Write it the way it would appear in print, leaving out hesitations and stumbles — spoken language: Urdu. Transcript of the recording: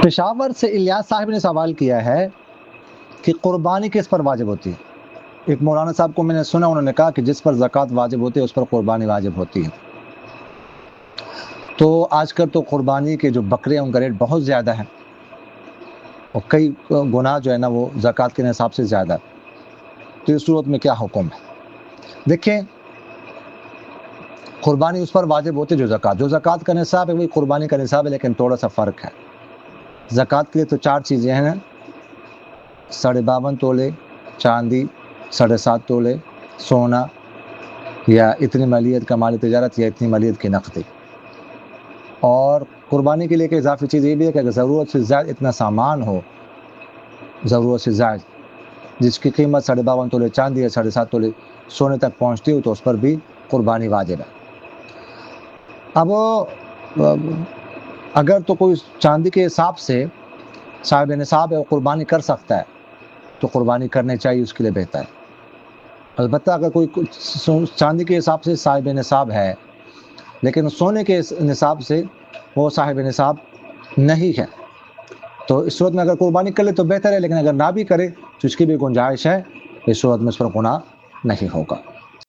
پشاور سے الیاس صاحب نے سوال کیا ہے کہ قربانی کس پر واجب ہوتی ہے؟ ایک مولانا صاحب کو میں نے سنا، انہوں نے کہا کہ جس پر زکوٰۃ واجب ہوتی ہے اس پر قربانی واجب ہوتی ہے۔ تو آج کل تو قربانی کے جو بکرے ہیں ان کا ریٹ بہت زیادہ ہے، اور کئی گنا جو ہے نا وہ زکوٰۃ کے نصاب سے زیادہ ہے۔ تو اس صورت میں کیا حکم ہے؟ دیکھیں، قربانی اس پر واجب ہوتی ہے جو زکوٰۃ کا نصاب ہے وہی قربانی کا نصاب ہے، لیکن تھوڑا سا فرق ہے۔ زکوٰۃ کے لیے تو 4 چیزیں ہیں نا، 52.5 تولے چاندی، 7.5 تولے سونا، یا اتنی مالیت کا مال تجارت، یا اتنی مالیت کی نقدی۔ اور قربانی کے لیے ایک اضافی چیز یہ بھی ہے کہ اگر ضرورت سے زائد اتنا سامان ہو، ضرورت سے زائد جس کی قیمت 52.5 تولے چاندی یا 7.5 تولے سونے تک پہنچتی ہو، تو اس پر بھی قربانی واجب ہے۔ اب اگر تو کوئی چاندی کے حساب سے صاحب نصاب ہے وہ قربانی کر سکتا ہے تو قربانی کرنی چاہیے، اس کے لیے بہتر ہے۔ البتہ اگر کوئی چاندی کے حساب سے صاحب نصاب ہے لیکن سونے کے نصاب سے وہ صاحب نصاب نہیں ہے، تو اس صورت میں اگر قربانی کر لے تو بہتر ہے، لیکن اگر نہ بھی کرے تو اس کی بھی گنجائش ہے، اس صورت میں اس پر گناہ نہیں ہوگا۔